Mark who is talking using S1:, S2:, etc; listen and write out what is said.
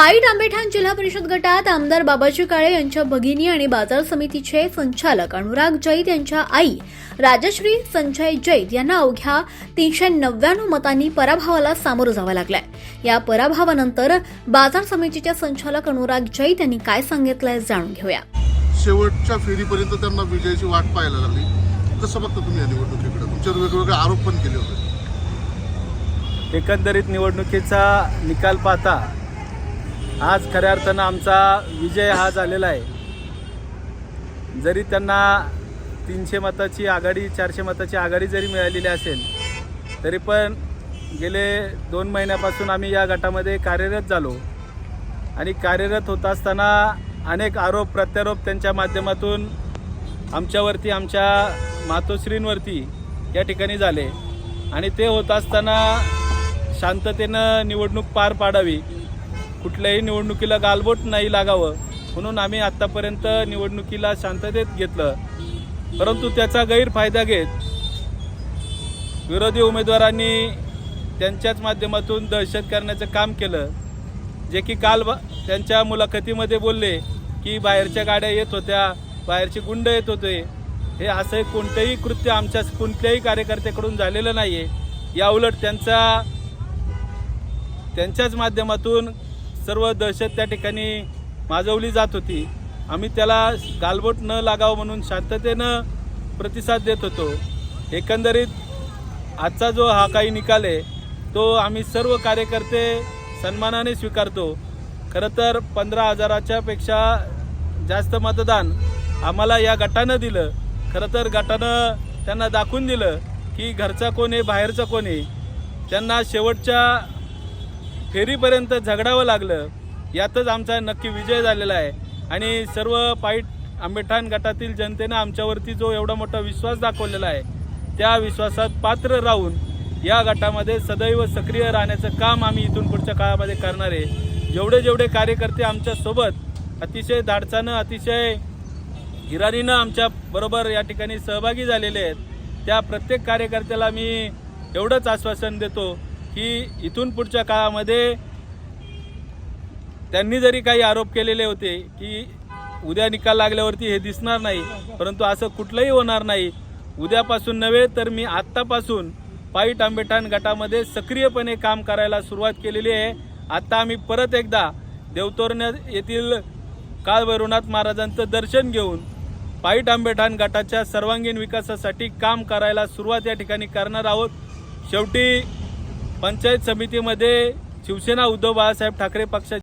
S1: Point Ambethan जिल्हा परिषद गटात आमदार बाबाजी काळे यांच्या भगिनी आणि बाजार समितीचे संचालक अनुराग जैत यांच्या आई राजश्री संजय जैत यांना अवघ्या 399 मतांनी पराभवाला सामोरं जावं लागलंय। या पराभवानंतर बाजार समितीचे संचालक अनुराग जैत यांनी काय सांगितलंय जाणून घेऊया।
S2: शेवटच्या फेरीपर्यंत त्यांना विजयाची वाट पाहायला लागली। कसं बघता तुम्ही या निवडणुकीकडे? तुमच्यावर वेगवेगळे आरोप पण केले होते।
S3: एकंदरीत निवडणुकीचा निकाल पाहता आज खऱ्या अर्थानं आमचा विजय हा झालेला आहे। जरी त्यांना 300 मताची आघाडी 400 मताची आघाडी जरी मिळालेली असेल तरी पण गेले 2 महिन्यापासून आम्ही या गटामध्ये कार्यरत झालो आणि कार्यरत होत असताना अनेक आरोप प्रत्यारोप त्यांच्या माध्यमातून आमच्यावरती आमच्या मातोश्रींवरती या ठिकाणी झाले आणि ते होत असताना शांततेनं निवडणूक पार पाडावी, कुठल्याही निवडणुकीला गालबोट नाही लागावं म्हणून आम्ही आत्तापर्यंत निवडणुकीला शांततेत घेतलं। परंतु त्याचा गैरफायदा घेत विरोधी उमेदवारांनी त्यांच्याच माध्यमातून दहशत करण्याचं काम केलं, जे की काल त्यांच्या मुलाखतीमध्ये बोलले की बाहेरच्या गाड्या येत होत्या, बाहेरचे गुंड येत होते। हे असं कोणतेही कृत्य आमच्या कोणत्याही कार्यकर्त्याकडून झालेलं नाही आहे। याउलट त्यांच्याच माध्यमातून सर्व दहशत त्या ठिकाणी माजवली जात होती। आम्ही त्याला गालबोट न लागावं म्हणून शांततेनं प्रतिसाद देत होतो। एकंदरीत आजचा जो हा काही निकाल आहे तो आम्ही सर्व कार्यकर्ते सन्मानाने स्वीकारतो। खरं तर 15,000च्या पेक्षा जास्त मतदान आम्हाला या गटानं दिलं। खरं तर गटानं त्यांना दाखवून दिलं की घरचा कोण आहे बाहेरचा कोण आहे। त्यांना शेवटच्या फेरीपर्यंत झगडावं लागलं, यातच आमचा नक्की विजय झालेला आहे। आणि सर्व पाईट आंबेठाण गटातील जनतेनं आमच्यावरती जो एवढा मोठा विश्वास दाखवलेला आहे त्या विश्वासात पात्र राहून या गटामध्ये सदैव सक्रिय राहण्याचं काम आम्ही इथून पुढच्या काळामध्ये करणार आहे। जेवढे कार्यकर्ते आमच्यासोबत अतिशय धाडसानं अतिशय हिरारीनं आमच्या बरोबर या ठिकाणी सहभागी झालेले आहेत त्या प्रत्येक कार्यकर्त्याला मी एवढंच आश्वासन देतो की इथून पुढच्या काळामध्ये त्यांनी जरी काही आरोप केलेले होते की उद्या निकाल लागल्यावरती हे दिसणार नाही, परंतु असं कुठलंही होणार नाही। उद्यापासून नव्हे तर मी आत्तापासून पाईट आंबेठाण गटामध्ये सक्रियपणे काम करायला सुरुवात केलेली आहे। आता आम्ही परत एकदा देवतोरण येथील काळभैरवनाथ महाराजांचं दर्शन घेऊन पाईट आंबेठाण गटाच्या सर्वांगीण विकासासाठी काम करायला सुरुवात या ठिकाणी करणार आहोत। शेवटी पंचायत समितीमध्ये शिवसेना उद्धव बाळासाहेब ठाकरे पक्षाची